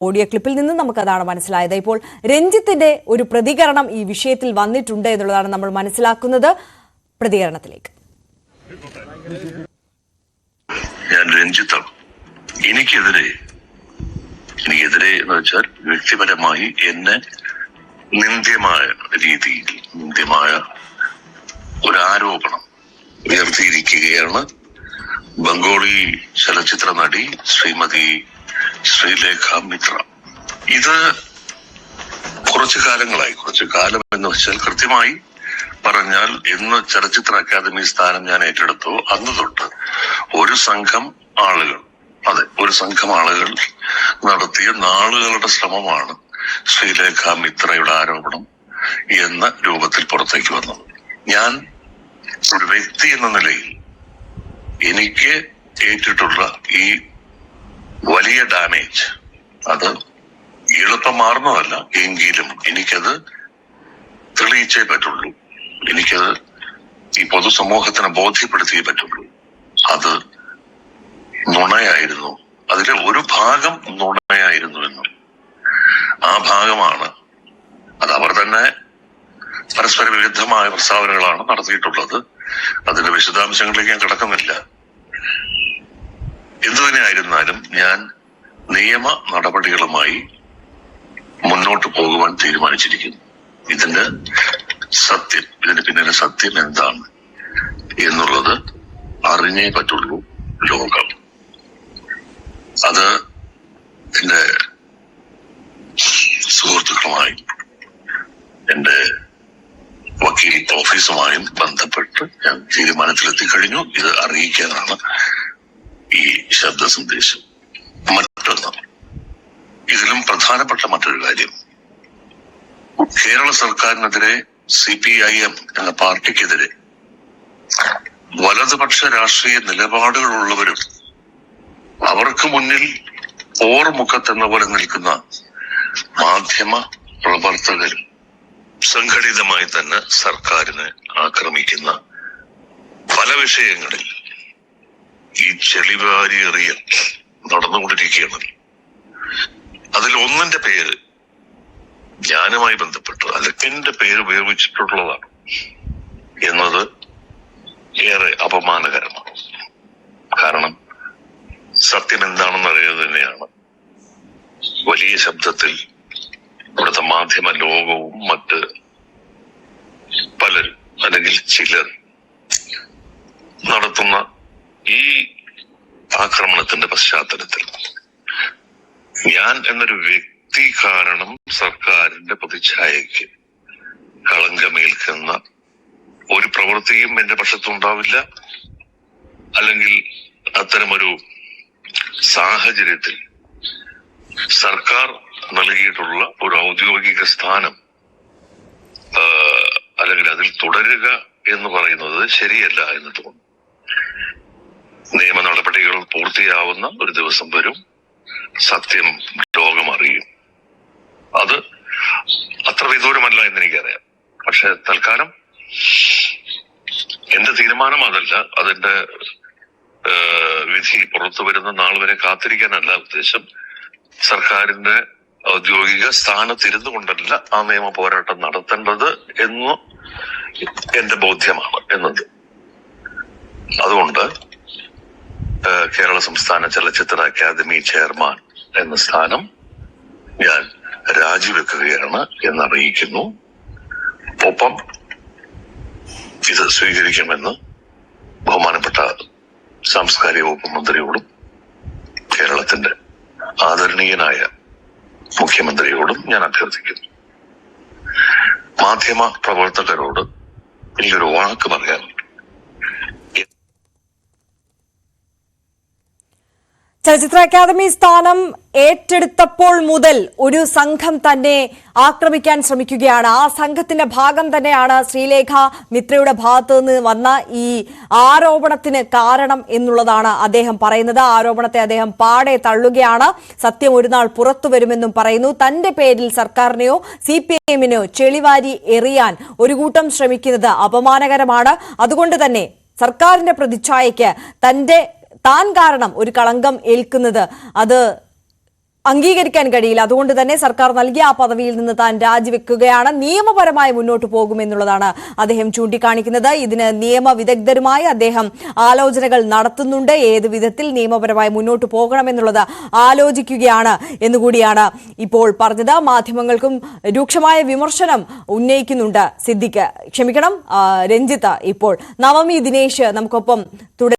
Audio ക്ലിപ്പിൽ നിന്ന് നമുക്കതാണ് മനസ്സിലായത്. ഇപ്പോൾ രഞ്ജിത്തിന്റെ ഒരു പ്രതികരണം ഈ വിഷയത്തിൽ വന്നിട്ടുണ്ട് എന്നുള്ളതാണ് നമ്മൾ മനസ്സിലാക്കുന്നത്. പ്രതികരണത്തിലേക്ക്. ഞാൻ രഞ്ജിത്താണ്. എനിക്കെതിരെ എന്ന് വെച്ചാൽ വ്യക്തിപരമായി എന്നെ നിന്ദ്യമായ രീതിയിൽ ഒരു ആരോപണം ഉയർത്തിയിരിക്കുകയാണ് ബംഗാളി ചലച്ചിത്ര നടി ശ്രീമതി ശ്രീലേഖ മിത്ര. ഇത് കുറച്ചു കാലം എന്ന് വെച്ചാൽ കൃത്യമായി പറഞ്ഞാൽ എന്ന് ചലച്ചിത്ര അക്കാദമി സ്ഥാനം ഞാൻ ഏറ്റെടുത്തു അന്ന് തൊട്ട് ഒരു സംഘം ആളുകൾ നടത്തിയ നാളുകളുടെ ശ്രമമാണ് ശ്രീലേഖ മിത്രയുടെ ആരോപണം എന്ന രൂപത്തിൽ പുറത്തേക്ക് വന്നത്. ഞാൻ ഒരു വ്യക്തി എന്ന നിലയിൽ എനിക്ക് ഏറ്റിട്ടുള്ള ഈ വലിയ ഡാമേജ് അത് എളുപ്പമാർന്നതല്ല. എങ്കിലും എനിക്കത് തെളിയിച്ചേ പറ്റുള്ളൂ. എനിക്കത് ഈ പൊതുസമൂഹത്തിന് ബോധ്യപ്പെടുത്തിയേ പറ്റുള്ളൂ. അത് നുണയായിരുന്നു. അതിലെ ഒരു ഭാഗം നുണയായിരുന്നു എന്നും ആ ഭാഗമാണ് അത് അവർ തന്നെ പരസ്പര വിരുദ്ധമായ പ്രസ്താവനകളാണ് നടത്തിയിട്ടുള്ളത്. അതിന്റെ വിശദാംശങ്ങളിലേക്ക് ഞാൻ കിടക്കുന്നില്ല. എന്തുതന്നെയായിരുന്നാലും ഞാൻ നിയമ നടപടികളുമായി മുന്നോട്ട് പോകുവാൻ തീരുമാനിച്ചിരിക്കുന്നു. ഇതിന്റെ പിന്നിലെ സത്യം എന്താണ് എന്നുള്ളത് അറിഞ്ഞേ പറ്റുള്ളൂ ലോകം. അത് എന്റെ സുഹൃത്തുക്കളുമായും എന്റെ വക്കീൽ ഓഫീസുമായും ബന്ധപ്പെട്ട് ഞാൻ തീരുമാനത്തിലെത്തി കഴിഞ്ഞു. ഇത് അറിയിക്കാനാണ് ഈ ശബ്ദ സന്ദേശം. മറ്റൊന്ന്, ഇതിലും പ്രധാനപ്പെട്ട മറ്റൊരു കാര്യം, കേരള സർക്കാരിനെതിരെ CPIM എന്ന പാർട്ടിക്കെതിരെ വലതുപക്ഷ രാഷ്ട്രീയ നിലപാടുകളുള്ളവരും അവർക്ക് മുന്നിൽ പോർമുഖത്തെന്ന പോലെ നിൽക്കുന്ന മാധ്യമ പ്രവർത്തകരും സംഘടിതമായി തന്നെ സർക്കാരിനെ ആക്രമിക്കുന്ന പല വിഷയങ്ങളിൽ ഈ ചെളിവാരി എറിയൽ നടന്നുകൊണ്ടിരിക്കുകയാണ്. അതിൽ ഒന്നിന്റെ പേര് ഞാനുമായി ബന്ധപ്പെട്ട് എന്റെ പേര് ഉപയോഗിച്ചിട്ടുള്ളതാണ് എന്നത് ഏറെ അപമാനകരമാണ്. കാരണം സത്യം എന്താണെന്ന് അറിയുന്നത് തന്നെയാണ് വലിയ ശബ്ദത്തിൽ ഇവിടുത്തെ മാധ്യമ ലോകവും മറ്റ് പലരും അല്ലെങ്കിൽ ചിലർ നടത്തുന്ന ഈ ആക്രമണത്തിന്റെ പശ്ചാത്തലത്തിൽ ഞാൻ എന്നൊരു വ്യക്തി കാരണം സർക്കാരിന്റെ പ്രതിച്ഛായയ്ക്ക് കളങ്കമേൽക്കുന്ന ഒരു പ്രവൃത്തിയും എന്റെ പക്ഷത്തുണ്ടാവില്ല. അല്ലെങ്കിൽ അത്തരമൊരു സാഹചര്യത്തിൽ സർക്കാർ നൽകിയിട്ടുള്ള ഒരു ഔദ്യോഗിക സ്ഥാനം അല്ലെങ്കിൽ അതിൽ തുടരുക എന്ന് പറയുന്നത് ശരിയല്ല എന്ന് തോന്നുന്നു. നിയമ നടപടികൾ പൂർത്തിയാവുന്ന ഒരു ദിവസം വരും, സത്യം ലോകം അറിയും. അത് അത്ര വിദൂരമല്ല എന്ന് എനിക്കറിയാം. പക്ഷെ തൽക്കാലം എന്റെ തീരുമാനം അതല്ല. അതിന്റെ വിധി പുറത്തു വരുന്ന നാൾ വരെ കാത്തിരിക്കാനല്ല ഉദ്ദേശം. സർക്കാരിന്റെ ഔദ്യോഗിക സ്ഥാനത്തിരുന്നു കൊണ്ടല്ല ആ നിയമ പോരാട്ടം നടത്തേണ്ടത് എന്ന് എന്റെ ബോധ്യമാണ് എന്നത്. അതുകൊണ്ട് കേരള സംസ്ഥാന ചലച്ചിത്ര അക്കാദമി ചെയർമാൻ എന്ന സ്ഥാനം ഞാൻ രാജിവെക്കുകയാണ് എന്നറിയിക്കുന്നു. ഒപ്പം ഇത് സ്വീകരിക്കുമെന്ന് ബഹുമാനപ്പെട്ട സാംസ്കാരിക വകുപ്പ് മന്ത്രിയോടും കേരളത്തിന്റെ ആദരണീയനായ മുഖ്യമന്ത്രിയോടും ഞാൻ അഭ്യർത്ഥിക്കുന്നു. മാധ്യമ പ്രവർത്തകരോട് എനിക്കൊരു വാക്ക് പറയാനുണ്ട്. ചലച്ചിത്ര അക്കാദമി സ്ഥാനം ഏറ്റെടുത്തപ്പോൾ മുതൽ ഒരു സംഘം തന്നെ ആക്രമിക്കാൻ ശ്രമിക്കുകയാണ്. ആ സംഘത്തിന്റെ ഭാഗം തന്നെയാണ് ശ്രീലേഖ മിത്രയുടെ ഭാഗത്തു നിന്ന് വന്ന ഈ ആരോപണത്തിന് കാരണം എന്നുള്ളതാണ് അദ്ദേഹം പറയുന്നത്. ആരോപണത്തെ അദ്ദേഹം പാടെ തള്ളുകയാണ്. സത്യം ഒരു നാൾ പുറത്തു വരുമെന്നും പറയുന്നു. തന്റെ പേരിൽ സർക്കാരിനെയോ CPIMനെയോ ചെളിവാരി എറിയാൻ ഒരു കൂട്ടം ശ്രമിക്കുന്നത് അപമാനകരമാണ്. അതുകൊണ്ട് തന്നെ സർക്കാരിന്റെ പ്രതിച്ഛായയ്ക്ക് താൻ കാരണം ഒരു കളങ്കം ഏൽക്കുന്നത് അത് അംഗീകരിക്കാൻ കഴിയില്ല. അതുകൊണ്ട് തന്നെ സർക്കാർ നൽകിയ ആ പദവിയിൽ നിന്ന് താൻ രാജിവെക്കുകയാണ്, നിയമപരമായി മുന്നോട്ട് പോകുമെന്നുള്ളതാണ് അദ്ദേഹം ചൂണ്ടിക്കാണിക്കുന്നത്. ഇതിന് നിയമവിദഗ്ധരുമായി അദ്ദേഹം ആലോചനകൾ നടത്തുന്നുണ്ട്. ഏത് വിധത്തിൽ നിയമപരമായി മുന്നോട്ട് പോകണമെന്നുള്ളത് ആലോചിക്കുകയാണ് എന്നുകൂടിയാണ് ഇപ്പോൾ പറഞ്ഞത്. മാധ്യമങ്ങൾക്കും രൂക്ഷമായ വിമർശനം ഉന്നയിക്കുന്നുണ്ട് രഞ്ജിത്ത്. ഇപ്പോൾ നവമി ദിനേശ് നമുക്കൊപ്പം തുടരും.